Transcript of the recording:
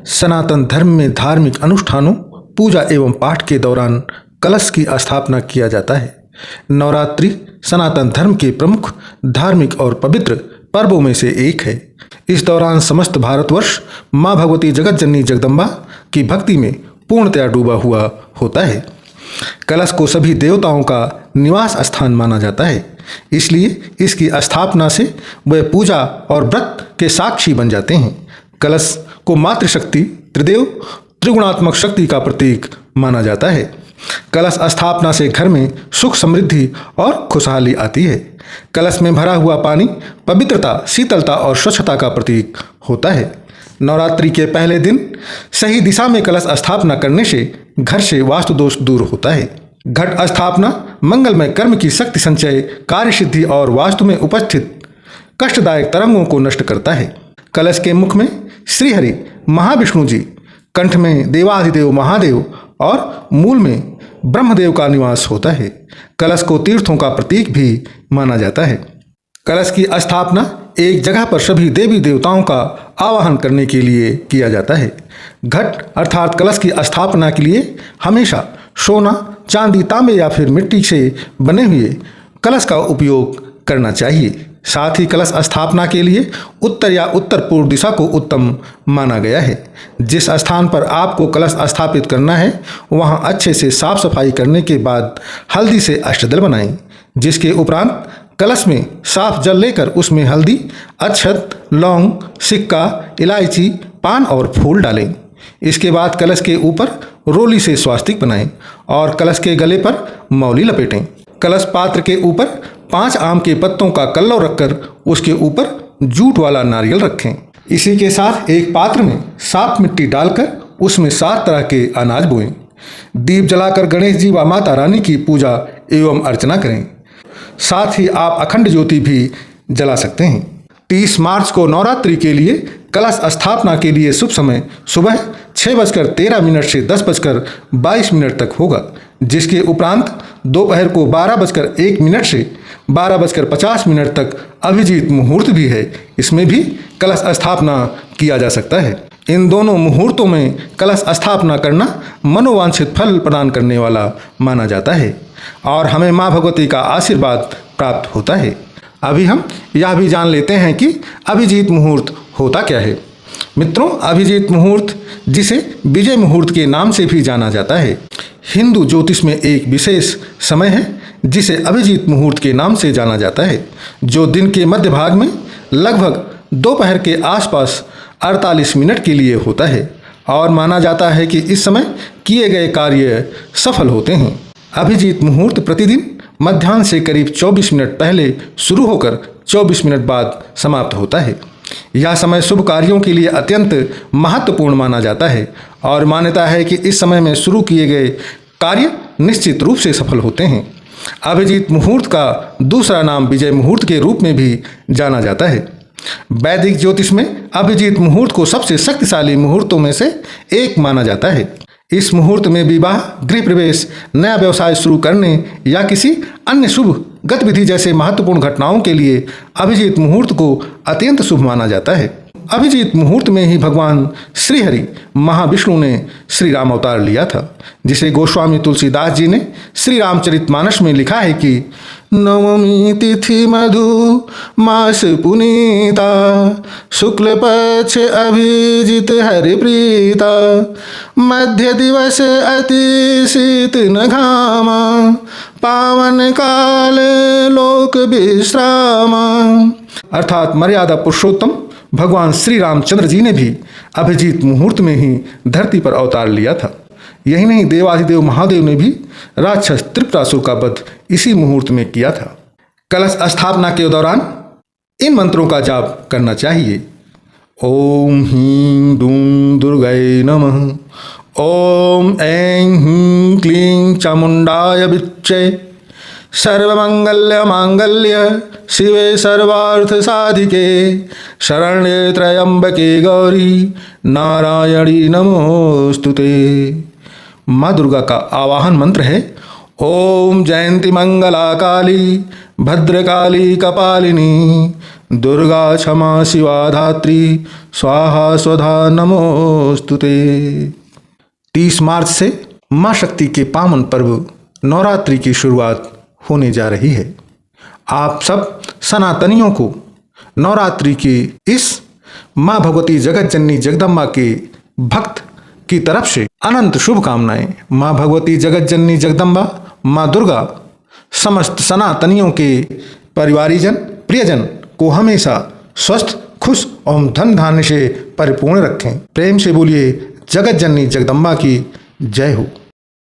सनातन धर्म में धार्मिक अनुष्ठानों, पूजा एवं पाठ के दौरान कलश की स्थापना किया जाता है। नवरात्रि सनातन धर्म के प्रमुख धार्मिक और पवित्र पर्वों में से एक है। इस दौरान समस्त भारतवर्ष माँ भगवती जगत जननी जगदम्बा की भक्ति में पूर्णतया डूबा हुआ होता है। कलश को सभी देवताओं का निवास स्थान माना जाता है, इसलिए इसकी स्थापना से वे पूजा और व्रत के साक्षी बन जाते हैं। कलश को मातृशक्ति, त्रिदेव, त्रिगुणात्मक शक्ति का प्रतीक माना जाता है। कलश स्थापना से घर में सुख, समृद्धि और खुशहाली आती है। कलश में भरा हुआ पानी पवित्रता, शीतलता और स्वच्छता का प्रतीक होता है। नवरात्रि के पहले दिन सही दिशा में कलश स्थापना करने से घर से वास्तु दोष दूर होता है। घट स्थापना मंगलमय कर्म की शक्ति संचय, कार्य सिद्धि और वास्तु में उपस्थित कष्टदायक तरंगों को नष्ट करता है। कलश के मुख में श्रीहरि महाविष्णु जी, कंठ में देवाधिदेव महादेव और मूल में ब्रह्मदेव का निवास होता है। कलश को तीर्थों का प्रतीक भी माना जाता है। कलश की स्थापना एक जगह पर सभी देवी देवताओं का आवाहन करने के लिए किया जाता है। घट अर्थात कलश की स्थापना के लिए हमेशा सोना, चांदी, तांबे या फिर मिट्टी से बने हुए कलश का उपयोग करना चाहिए। साथ ही कलश स्थापना के लिए उत्तर या उत्तर पूर्व दिशा को उत्तम माना गया है। जिस स्थान पर आपको कलश स्थापित करना है वहां अच्छे से साफ सफाई करने के बाद हल्दी से अष्टदल बनाएं, जिसके उपरांत कलश में साफ जल लेकर उसमें हल्दी, अक्षत, लौंग, सिक्का, इलायची, पान और फूल डालें। इसके बाद कलश के ऊपर रोली से स्वास्तिक बनाएं और कलश के गले पर मौली लपेटें। कलश पात्र के ऊपर 5 आम के पत्तों का कल्लव रखकर उसके ऊपर जूट वाला नारियल रखें। इसी के साथ एक पात्र में साफ मिट्टी डालकर उसमें 7 तरह के अनाज बोएं। दीप जलाकर गणेश जी व माता रानी की पूजा एवं अर्चना करें। साथ ही आप अखंड ज्योति भी जला सकते हैं। 30 मार्च को नवरात्रि के लिए कलश स्थापना के लिए शुभ समय सुबह 6:13 से 10:22 तक होगा, जिसके उपरांत दोपहर को 12:01 से 12:50 तक अभिजीत मुहूर्त भी है। इसमें भी कलश स्थापना किया जा सकता है। इन दोनों मुहूर्तों में कलश स्थापना करना मनोवांछित फल प्रदान करने वाला माना जाता है और हमें माँ भगवती का आशीर्वाद प्राप्त होता है। अभी हम यह भी जान लेते हैं कि अभिजीत मुहूर्त होता क्या है। मित्रों, अभिजीत मुहूर्त, जिसे विजय मुहूर्त के नाम से भी जाना जाता है, हिंदू ज्योतिष में एक विशेष समय है जिसे अभिजीत मुहूर्त के नाम से जाना जाता है, जो दिन के मध्य भाग में लगभग दोपहर के आसपास 48 मिनट के लिए होता है और माना जाता है कि इस समय किए गए कार्य सफल होते हैं। अभिजीत मुहूर्त प्रतिदिन मध्याह्न से करीब 24 मिनट पहले शुरू होकर 24 मिनट बाद समाप्त होता है। यह समय शुभ कार्यों के लिए अत्यंत महत्वपूर्ण माना जाता है और मान्यता है कि इस समय में शुरू किए गए कार्य निश्चित रूप से सफल होते हैं। अभिजीत मुहूर्त का दूसरा नाम विजय मुहूर्त के रूप में भी जाना जाता है। वैदिक ज्योतिष में अभिजीत मुहूर्त को सबसे शक्तिशाली मुहूर्तों में से एक माना जाता है। इस मुहूर्त में विवाह, गृह प्रवेश, नया व्यवसाय शुरू करने या किसी अन्य शुभ गतिविधि जैसे महत्वपूर्ण घटनाओं के लिए अभिजीत मुहूर्त को अत्यंत शुभ माना जाता है। अभिजीत मुहूर्त में ही भगवान श्रीहरि महाविष्णु ने श्री राम अवतार लिया था, जिसे गोस्वामी तुलसीदास जी ने श्री रामचरितमानस में लिखा है कि नवमी तिथि मधु मास पुनीता, शुक्ल पक्ष अभिजित हरि प्रीता, मध्य दिवस अति शीत न घामा, पावन काल लोक विश्रामा। अर्थात मर्यादा पुरुषोत्तम भगवान श्री रामचंद्र जी ने भी अभिजीत मुहूर्त में ही धरती पर अवतार लिया था। यही नहीं, देवाधिदेव महादेव ने भी राक्षस त्रिपुरासुर का वध इसी मुहूर्त में किया था। कलश स्थापना के दौरान इन मंत्रों का जाप करना चाहिए। ओम ह्रीं दूं दुर्गाय नमः, ओम ऐं ह्रीं क्लीं चामुंडाय विच्चे, सर्वमंगल्य मांगल्य शिवे सर्वार्थ साधिके, शरण्ये त्र्यंबके गौरी नारायणी नमोस्तुते। माँ दुर्गा का आवाहन मंत्र है ओम जयंती मंगला काली भद्रकाली कपालिनी दुर्गा क्षमा शिवा धात्री स्वाहा स्वधा नमोस्तुते। 30 मार्च से माँ शक्ति के पावन पर्व नवरात्रि की शुरुआत होने जा रही है। आप सब सनातनियों को नवरात्रि के इस माँ भगवती जगत जननी जगदम्बा के भक्त की तरफ से अनंत शुभकामनाएं। माँ भगवती जगत जननी जगदम्बा माँ दुर्गा समस्त सनातनियों के परिवारीजन प्रियजन को हमेशा स्वस्थ खुश और धन धान्य से परिपूर्ण रखें। प्रेम से बोलिए जगत जननी जगदम्बा की जय हो।